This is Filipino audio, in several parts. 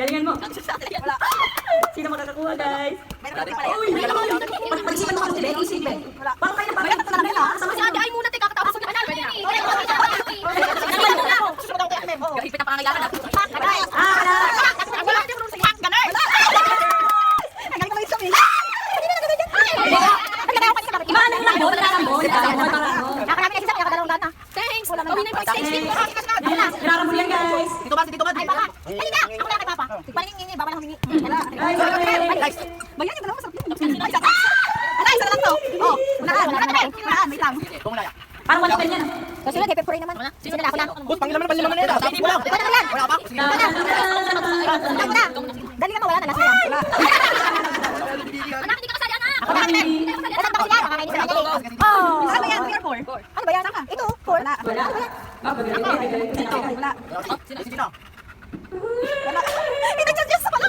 Galingan mo. Sino makakakuha, guys? Uy, pag-isipan mo kasi, Becky, isipin. Paano kayo na ba? Sama si Adi, ay muna, teka, katapos ng kanal. Pwede na. Gahipit na pangangailangan. Thanks! Gawin na yung pag-stage. Nararambol yan, guys. Dito ba? Ay, baka. Halika! Ako na kay Papa. Palingi, baba na humingi. Guys! Bayan yung dalawa sa akin. Ala, isa na lang to. Oh, unahan. Wait lang. Parang wala pa yan. Kasi lang, pepper naman. Sino na ako na? Boss, pangilaman na ito. Sabi mo lang. Wala na yan. Wala pa? Dali naman, wala na. Last na yan. Anak, hindi ka kasali, anak. Ako na, anak. Nasaan ba sila? Nakakainis na yan. Oh. Saan ba yan? We are 4. Ano ba yan? Saan ka? Ito, 4. Wala. Wala. Sino? Wala. Pinag-just sa pala.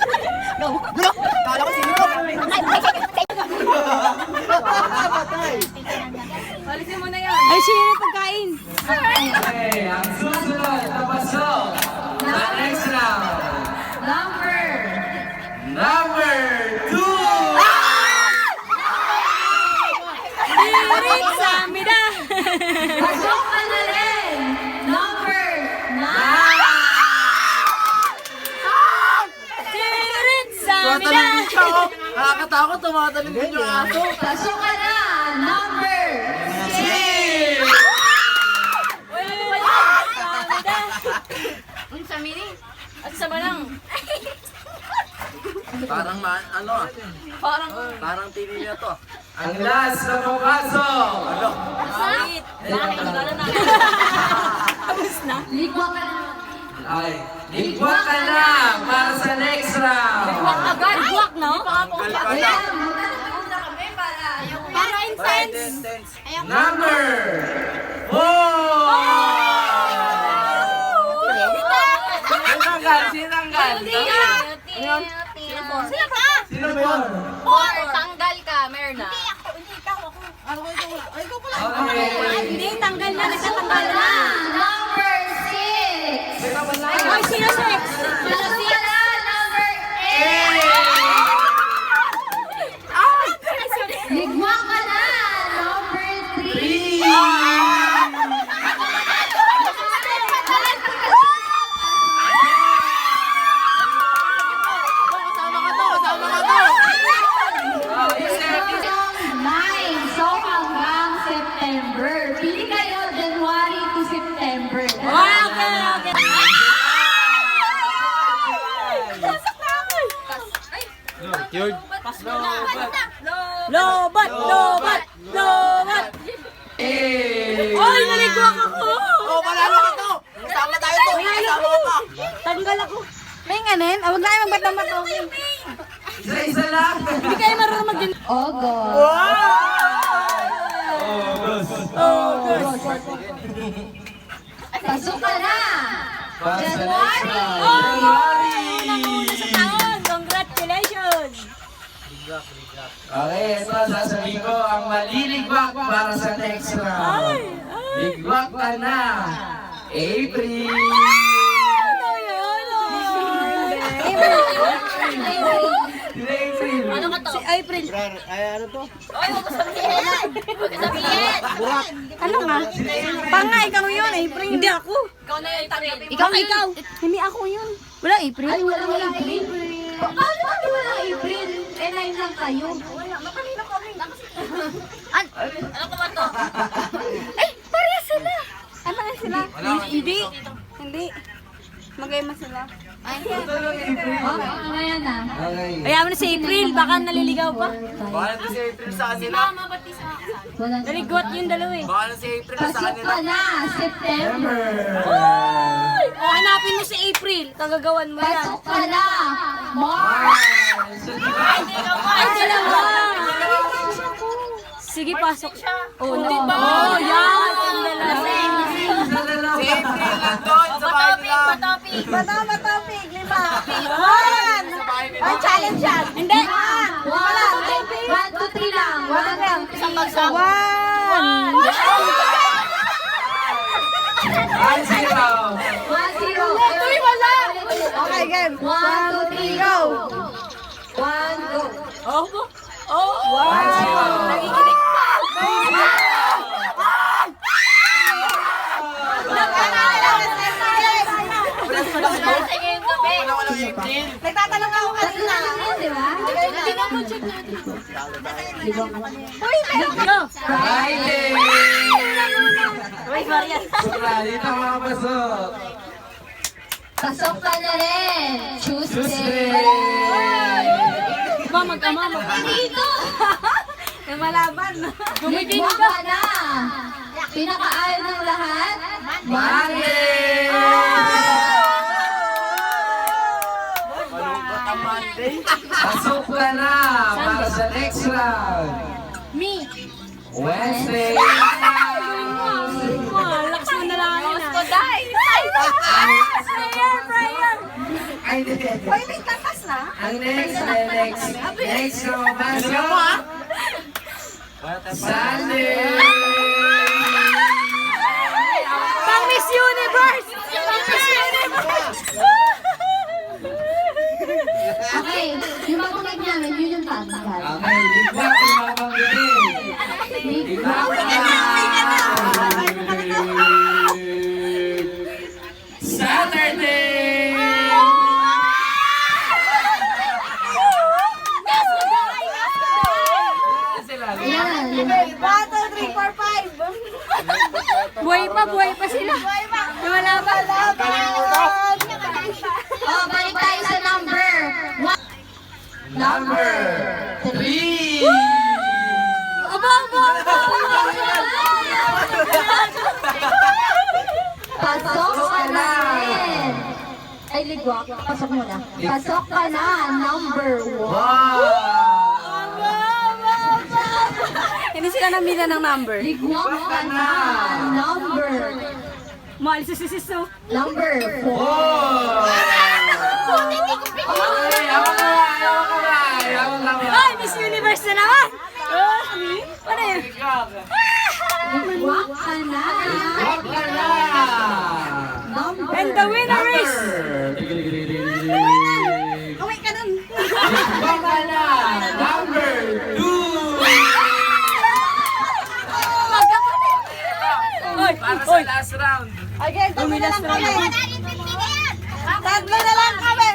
Go. Kala ko sino? Alisin mo na yan. Ay, sino yung pagkain? Okay, ang susunod na pasok na next round. Number 2! Dirit sa mida. Pasok ka na rin. Number 9. Dirit sa mida. Tumatalibin siya, oh. Nakakatakot, tumatalibin yung aso. Pasok ka na. Number 6. Unsa mini? At sa manang. Parang parang TV na to. Ang last na pumapasok. Wait. Tapos na. Ligwa ka na. Ay, ligwa ka na para sa next round. Agad, buwak, no? Tanggal ka na. Para incense. Number 4! Sinanggal. Sino ka? Sino ba yun? Or tanggal ka, Merna. Okay. Hindi, tanggal na. Nagtatanggal na. Number 6. Ay, sino sex? Pasok ka na. Number 8. Ligwa ka na. Number 3. So hanggang September. Pili kayo January to September. Okay. Yun. Lobat. Ay, naligwak ako. Oh, panalo ka to. Kasama tayo to. Kasama ka pa. Tanggal ako. May nganin? Huwag na kayo magbat-namat ako. Isa-isa lang. Hindi kayo marunong mag-din. Pasok ka na. January! Unang-una sa taon. Congratulations. Okay, ito sasabihin ko ang maliligwak para sa next round. Ligwak ka na, April! Ano yun? Sila April! Ano ka to? Si April. Ay, ano to? Ay, huwag ka sabihin. Huwag ka sabihin. Ano nga? Panga, ikaw yun. April. Hindi ako. Ikaw na yung tabi. Ikaw. Hindi ako yun. Wala April. Ay, walang April. Paano ba walang April? Eh, 9 lang kayo. Makanina kami. Ano ko ba to? Eh, pareha sila. Ano nga sila? Hindi. Magayma sila. Ayan na. Okay. Kaya mo na si April. Baka naliligaw pa. Baka na si April sa kanila. Naligwat yung dalawa eh. Baka na si April sa Pasok kanila. ka na. September. Uy! O, hanapin mo si April. Kagagawan mo yan. Pasok ka na. March. Ay, dalawa. Sige, pasok. Oh, di ba? Oh, yan. Ang dalawa. Si April nandun sa bahay nila. Matapig. 5. One. Ay, challenge yan. Hindi. Wala. 1, 2, 3 lang. 1 lang. Isang bagsak. 1. Ay, zero! 1, 0. Uy, wala. Okay, game. 1, 2, 3, go! 1, go! Nagiginig pa. Sige yung gabi. Nagtatanong ako kanina. Di ba? Tingnan mo, check natin. Friday! Uy, Marian. Sobra, dito makapasok. Pasok ka na rin. Tuesday! Tuesday. Mama. Dito. May malaban. Gumitin ka na. Pinakaayaw ng lahat. Monday! Pasok ka na para sa next round. Me. Wednesday! Lakas mo na lang. Gusto, guys. Prayer. Ay, hindi. Hoy, may tapas na. Ang next na mapasok. Sunday! Pang Miss Universe! Pang Miss Universe! Okay, yung makulit namin, yun yung tanggal. Okay, ligwak yung mga panggitin. Ligwak Saturday! Yan. 1, 2, 3, 4, 5. Buhay pa sila. Yung malaban. Oh, balik tayo sa number. Number 3! Pasok ka na rin. Ay, ligwak. Pasok mo na. Pasok ka na. Number 1. Wow! Hindi sila namila ng number. Ligwak ka na. Number. Mahal si sis, no? Number 4. Oh! Okay, hawak ka ba? Ay, Miss Universe na naman! Ano yun? Ligwak ka na. Hawak ka na! Number. And the winner is... Number! Away ka nun! Hawak ka na! Number 2! Oy, Para sa last round. again, tatlo na lang kami. Tatlo na lang kami.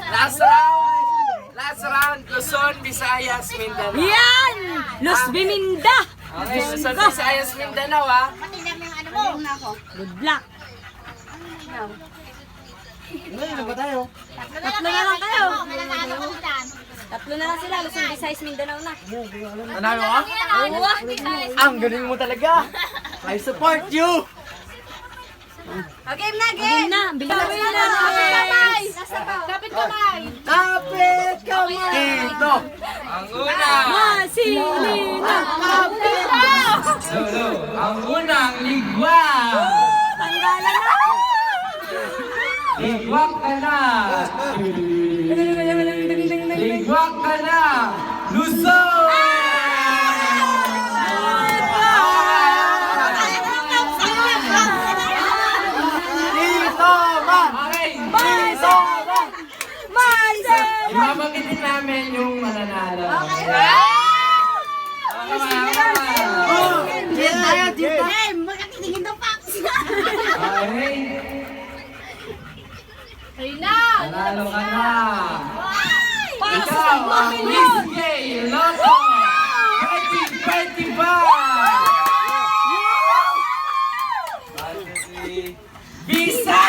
Last round, Luzon, Visayas, Mindanao. Yan! Los Biminda! Okay, Luzon, Visayas, Mindanao ha. Good luck! Tatlo na lang kayo. Tatlo na lang sila. Luzon, Visayas, Mindanao na. Manalo ka? Oo. Ang galing mo talaga. I support you. Game na, game! na! Bilawin na! Kapit kamay! Kapit kamay. Dito. Ang una. Masilina! Solo, ang unang ligwak! Tanggalan na! Ligwak ka na! Ligwak ka na! Luzon! Dito man. Okay, Dito man. ibabanggitin namin yung mananalo. Dito tayo, dito. Magkatitingin daw pa ako sila! Okay, nanalo ka na! Ikaw ang Miss Gay Lotto 2025! Visayas!